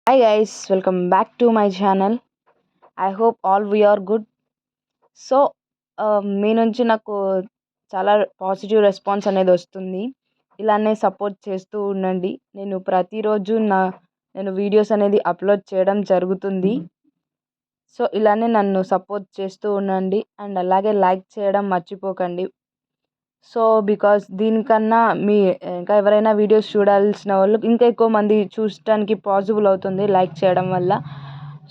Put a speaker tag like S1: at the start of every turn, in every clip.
S1: Hi guys, welcome back to my channel. I hope all we are good. So మీ నుంచి నాకు చాలా positive response అనేది వస్తుంది. ఇలానే సపోర్ట్ చేస్తూ ఉండండి. ప్రతిరోజు నేను వీడియోస్ అనేది అప్లోడ్ చేయడం జరుగుతుంది. సో ఇలానే నన్ను సపోర్ట్ చేస్తూ ఉండండి అండ్ అలాగే లైక్ చేయడం మర్చిపోకండి. సో బికాస్ దీనికన్నా ఇంకా ఎవరైనా వీడియోస్ చూడాల్సిన వాళ్ళు ఇంకా ఎక్కువ మంది చూడటానికి పాసిబుల్ అవుతుంది లైక్ చేయడం వల్ల.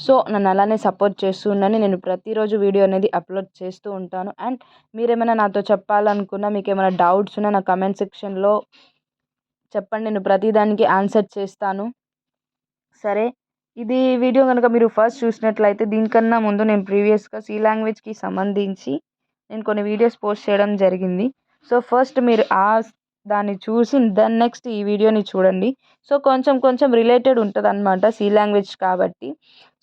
S1: సో నన్ను అలానే సపోర్ట్ చేస్తూ ఉండండి. నేను ప్రతిరోజు వీడియో అనేది అప్లోడ్ చేస్తూ ఉంటాను. అండ్ మీరేమైనా నాతో చెప్పాలనుకున్నా, మీకు ఏమైనా డౌట్స్ ఉన్నా నా కమెంట్ సెక్షన్లో చెప్పండి. నేను ప్రతిదానికి ఆన్సర్ చేస్తాను. సరే, ఇది వీడియో కనుక మీరు ఫస్ట్ చూసినట్లయితే దీనికన్నా ముందు నేను ప్రీవియస్గా సి లాంగ్వేజ్కి సంబంధించి నేను కొన్ని వీడియోస్ పోస్ట్ చేయడం జరిగింది. సో ఫస్ట్ మీరు దాన్ని చూసి దాని నెక్స్ట్ ఈ వీడియోని చూడండి. సో కొంచెం రిలేటెడ్ ఉంటుంది అన్నమాట సి లాంగ్వేజ్ కాబట్టి.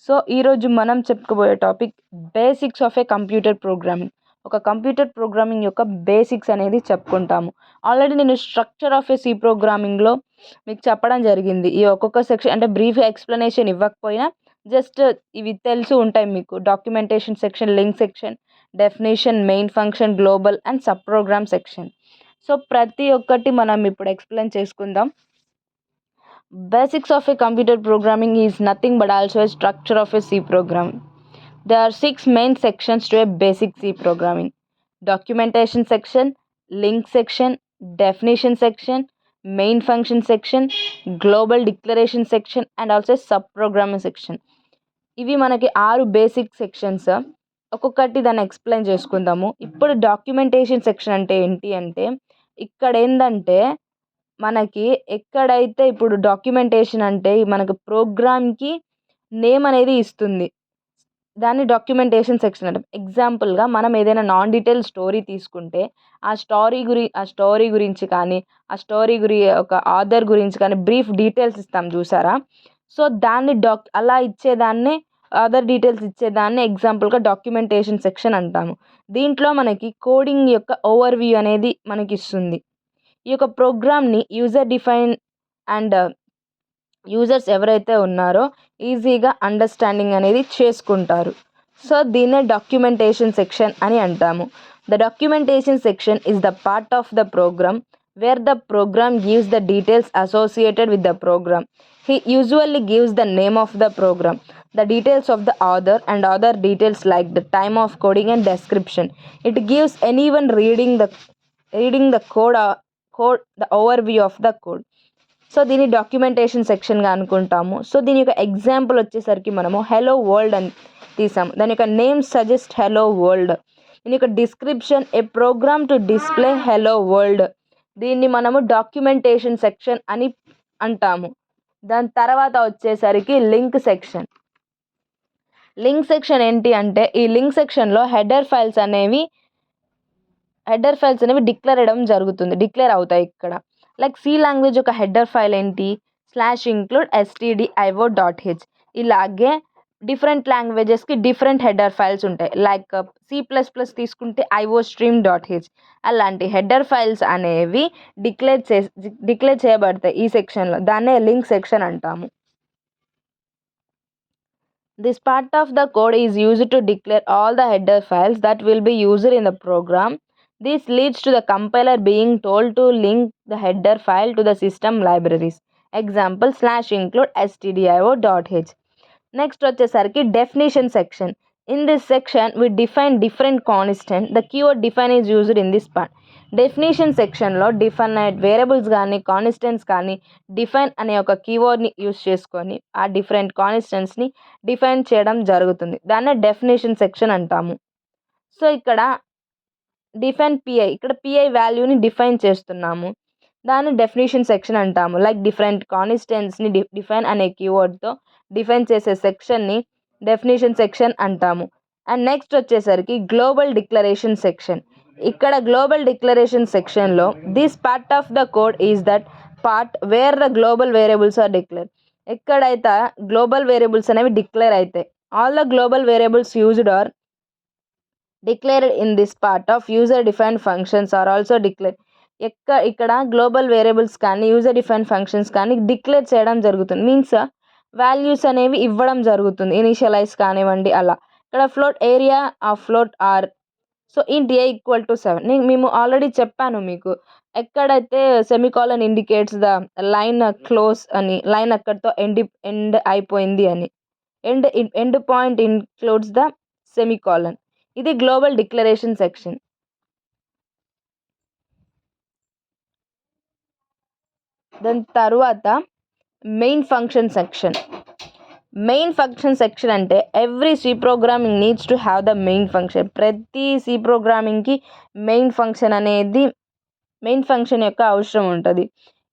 S1: సో ఈరోజు మనం చెప్పుకోబోయే topic basics of a computer programming. ఒక కంప్యూటర్ ప్రోగ్రామింగ్ యొక్క బేసిక్స్ అనేది చెప్పుకుంటాము. ఆల్రెడీ నేను స్ట్రక్చర్ ఆఫ్ ఏ సి ప్రోగ్రామింగ్లో మీకు చెప్పడం జరిగింది. ఈ ఒక్కొక్క సెక్షన్ అంటే బ్రీఫ్ ఎక్స్ప్లెనేషన్ ఇవ్వకపోయినా జస్ట్ ఇవి తెలిసి ఉంటాయి మీకు. Documentation section, link section, definition, main function, global and sub program section. So ప్రతి ఒక్కటి మనం ఇప్పుడు ఎక్స్ప్లెయిన్ చేసుకుందాం. Basics of a computer programming is nothing but also a structure of a C programming. There are 6 main sections to a basic C programming: documentation section, link section, definition section, main function section, global declaration section and also subprogramming section. ఇవి మనకి 6 basic sections. ఒక్కొక్కటి దాన్ని explain చేసుకుందాము. ఇప్పుడు documentation section అంటే ఏంటి అంటే, ఇక్కడ ఏంటంటే మనకి ఎక్కడైతే ఇప్పుడు డాక్యుమెంటేషన్ అంటే మనకు ప్రోగ్రామ్కి నేమ్ అనేది ఇస్తుంది. దాన్ని డాక్యుమెంటేషన్ సెక్షన్ అంటాం. ఎగ్జాంపుల్గా మనం ఏదైనా నాన్ డీటెయిల్ స్టోరీ తీసుకుంటే ఆ స్టోరీ గురించి కానీ ఆ స్టోరీ ఒక ఆథర్ గురించి కానీ బ్రీఫ్ డీటెయిల్స్ ఇస్తాం చూసారా. సో దాన్ని అలా ఇచ్చేదాన్నే అదర్ డీటెయిల్స్ ఇచ్చేదాన్ని ఎగ్జాంపుల్గా డాక్యుమెంటేషన్ సెక్షన్ అంటాము. దీంట్లో మనకి కోడింగ్ యొక్క ఓవర్ వ్యూ అనేది మనకి ఇస్తుంది. ఈ యొక్క ప్రోగ్రామ్ని యూజర్ డిఫైన్ అండ్ యూజర్స్ ఎవరైతే ఉన్నారో ఈజీగా అండర్స్టాండింగ్ అనేది చేసుకుంటారు. సో దీన్నే డాక్యుమెంటేషన్ సెక్షన్ అని అంటాము. The documentation section is the part of the program where the program gives the details associated with the program. He usually gives the name of the program, the details of the author and other details like the time of coding and description. It gives anyone reading the code the overview of the code. So దీన్ని documentation సెక్షన్గా అనుకుంటాము. So దీని యొక్క example వచ్చేసరికి మనము hello world అని తీసాము. దాని యొక్క నేమ్ సజెస్ట్ హెలో వరల్డ్. దీని యొక్క description a program to display hello world. దీన్ని మనము డాక్యుమెంటేషన్ సెక్షన్ అని అంటాము. దాని తర్వాత వచ్చేసరికి లింక్ సెక్షన్. లింక్ సెక్షన్ ఏంటి అంటే, ఈ లింక్ సెక్షన్లో హెడర్ ఫైల్స్ అనేవి డిక్లేర్ అవుతాయి ఇక్కడ. లైక్ సి లాంగ్వేజ్ ఒక హెడర్ ఫైల్ ఏంటి, /include stdio.h. ఇలాగే డిఫరెంట్ లాంగ్వేజెస్కి డిఫరెంట్ హెడర్ ఫైల్స్ ఉంటాయి. లైక్ C++ తీసుకుంటే iostream.h. అలాంటి హెడర్ ఫైల్స్ అనేవి డిక్లేర్ చేయబడతాయి ఈ సెక్షన్లో. దాన్నే లింక్ సెక్షన్ అంటాము. This part of the code is used to declare all the header files that will be used in the program. This leads to the compiler being told to link the header file to the system libraries. Example /include stdio.h. Next వచ్చేసరికి definition section. In this section we define different constants. The keyword define is used in this part. Definition సెక్షన్లో డిఫైనైట్ variables కానీ constants కానీ define అనే ఒక కీవర్డ్ని use చేసుకొని ఆ different కాన్స్టెంట్స్ని define చేయడం జరుగుతుంది. దాన్నే డెఫినేషన్ సెక్షన్ అంటాము. సో ఇక్కడ డిఫైన్ పిఐ, ఇక్కడ పిఐ వాల్యూని డిఫైన్ చేస్తున్నాము. దాన్ని డెఫినేషన్ సెక్షన్ అంటాము. లైక్ డిఫరెంట్ కాన్స్టెంట్స్ని డిఫైన్ అనే కీవర్డ్తో డిఫైన్ చేసే సెక్షన్ని డెఫినేషన్ సెక్షన్ అంటాము. అండ్ నెక్స్ట్ వచ్చేసరికి గ్లోబల్ డిక్లరేషన్ సెక్షన్. ఇక్కడ గ్లోబల్ డిక్లరేషన్ సెక్షన్లో this part of the code is that part where the global variables are declare. ఎక్కడైతే గ్లోబల్ వేరియబుల్స్ అనేవి డిక్లేర్ అవుతాయి. All the global variables used are declared in this part of user defined functions are also declare. ఇక్కడ global variables కానీ user define functions కానీ declare చేయడం జరుగుతుంది. Means values అనేవి ఇవ్వడం జరుగుతుంది, ఇనిషియలైజ్ కానివ్వండి అలా. ఇక్కడ float area of float r. So int a equal to 7. మేము ఆల్రెడీ చెప్పాను మీకు, ఎక్కడైతే semicolon indicates the line close అని, లైన్ అక్కడితో ఎండ్ అయిపోయింది అని. End point includes the semicolon. ఇది గ్లోబల్ డిక్లరేషన్ సెక్షన్. దాని తర్వాత main function section. Main function section అంటే every C programming needs to have the main function. ప్రతి సి ప్రోగ్రామింగ్కి మెయిన్ ఫంక్షన్ యొక్క అవసరం ఉంటుంది.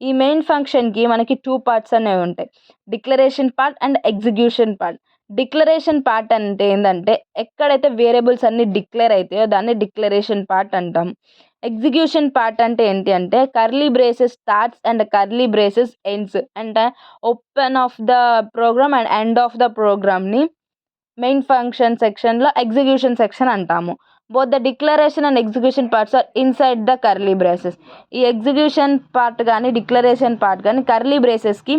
S1: ఈ మెయిన్ ఫంక్షన్కి మనకి 2 పార్ట్స్ అనేవి ఉంటాయి, declaration part and execution part. Declaration part అంటే ఏంటంటే ఎక్కడైతే వేరియబుల్స్ అన్ని డిక్లేర్ అవుతాయో దాన్ని డిక్లరేషన్ పార్ట్ అంటాం. ఎగ్జిక్యూషన్ పార్ట్ అంటే ఏంటి అంటే curly braces starts and curly braces ends, అంటే open of the program and end of the ప్రోగ్రామ్ని మెయిన్ ఫంక్షన్ సెక్షన్లో ఎగ్జిక్యూషన్ సెక్షన్ అంటాము. Both the declaration and execution parts are inside the curly braces. ఈ execution part కానీ declaration part కానీ curly బ్రేసెస్కి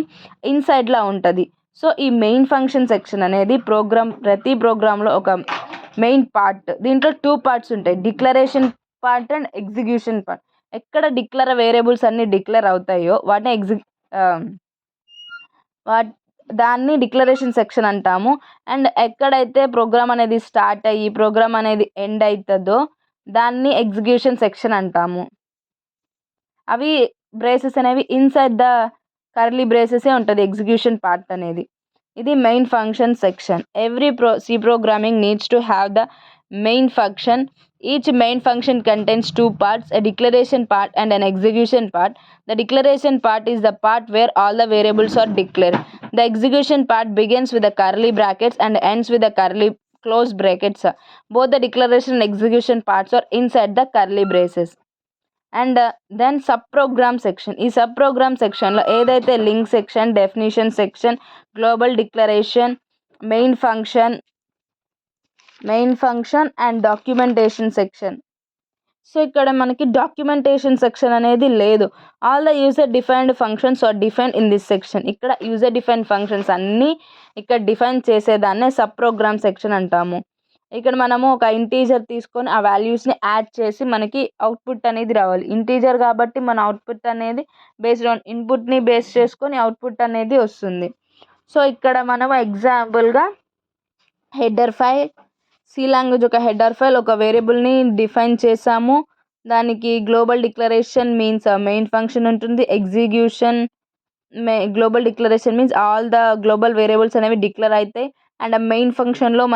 S1: ఇన్సైడ్లో ఉంటుంది. So ఈ main function section అనేది ప్రతి ప్రోగ్రాంలో ఒక మెయిన్ పార్ట్. దీంట్లో 2 పార్ట్స్ ఉంటాయి, declaration part and execution part. ఎక్కడ వేరియబుల్స్ అన్నీ డిక్లేర్ అవుతాయో దాన్ని డిక్లరేషన్ సెక్షన్ అంటాము. అండ్ ఎక్కడైతే ప్రోగ్రామ్ అనేది స్టార్ట్ అయ్యి ప్రోగ్రామ్ అనేది ఎండ్ అవుతుందో దాన్ని ఎగ్జిక్యూషన్ సెక్షన్ అంటాము. అవి బ్రేసెస్ అనేవి ఇన్సైడ్ ద కర్లీ బ్రేసెసే ఉంటుంది ఎగ్జిక్యూషన్ పార్ట్ అనేది. ఇది main function section. Every C programming needs to have the main function. Each main function contains 2 parts, a declaration part and an execution part. The declaration part is the part where all the variables are declared. The execution part begins with the curly brackets and ends with the curly close brackets. Both the declaration and execution parts are inside the curly braces. And then sub program section. ఈ sub program సెక్షన్లో ఏదైతే link section, definition section, global declaration, main function and documentation section. So ఇక్కడ మనకి documentation section అనేది లేదు. All the user defined functions are defined in this section. ఇక్కడ user defined functions అన్నీ ఇక్కడ డిఫైన్ చేసేదాన్నే సబ్ ప్రోగ్రామ్ సెక్షన్ అంటాము. ఇక్కడ మనము ఒక ఇంటీజర్ తీసుకొని ఆ వాల్యూస్ని యాడ్ చేసి మనకి అవుట్పుట్ అనేది రావాలి. ఇంటీజర్ కాబట్టి మన అవుట్పుట్ అనేది బేస్డ్ ఆన్ ఇన్పుట్ని బేస్ చేసుకొని అవుట్పుట్ అనేది వస్తుంది. సో ఇక్కడ మనము ఎగ్జాంపుల్గా హెడర్ ఫైల్, సి లాంగ్వేజ్ ఒక హెడర్ ఫైల్ ఒక వేరియబుల్ని డిఫైన్ చేసాము. దానికి global declaration means main function ఉంటుంది. Global declaration means all the global variables అనేవి డిక్లేర్ అవుతాయి. అండ్ మెయిన్ ఫంక్షన్లో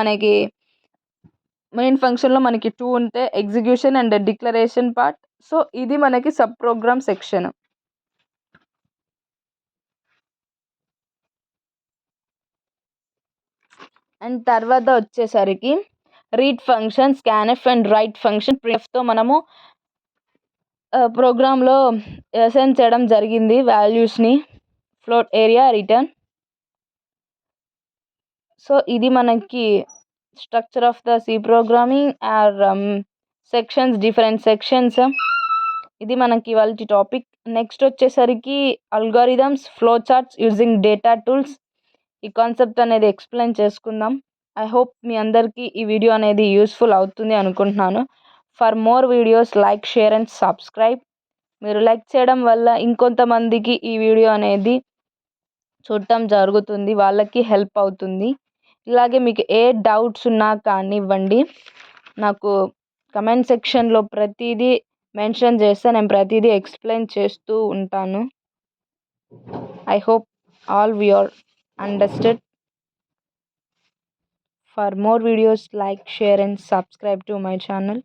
S1: మనకి 2 ఉంటాయి, execution and declaration part. So ఇది మనకి సబ్ ప్రోగ్రామ్ సెక్షన్. అండ్ తర్వాత వచ్చేసరికి read function, scanf and write function. ప్రింట్ఎఫ్తో మనము ప్రోగ్రాంలో అసైన్ చేయడం జరిగింది వాల్యూస్ని, ఫ్లోట్ ఏరియా, రిటర్న్. సో ఇది మనకి structure of the C programming or sections, different sections. ఇది మనకి ఇవాళ టాపిక్. నెక్స్ట్ వచ్చేసరికి algorithms, flow charts using data tools. ఈ కాన్సెప్ట్ అనేది ఎక్స్ప్లెయిన్ చేసుకుందాం. ఐ హోప్ మీ అందరికీ ఈ వీడియో అనేది యూస్ఫుల్ అవుతుంది అనుకుంటున్నాను. For more videos like, share and subscribe. మీరు లైక్ చేయడం వల్ల ఇంకొంతమందికి ఈ వీడియో అనేది చూడటం జరుగుతుంది, వాళ్ళకి హెల్ప్ అవుతుంది. ఇలాగే మీకు ఏ డౌట్స్ ఉన్నా కానివ్వండి, నాకు కమెంట్ సెక్షన్లో ప్రతిదీ మెన్షన్ చేస్తే నేను ప్రతిదీ ఎక్స్ప్లెయిన్ చేస్తూ ఉంటాను. I hope all we are understood. For more videos, like, share and subscribe to my channel.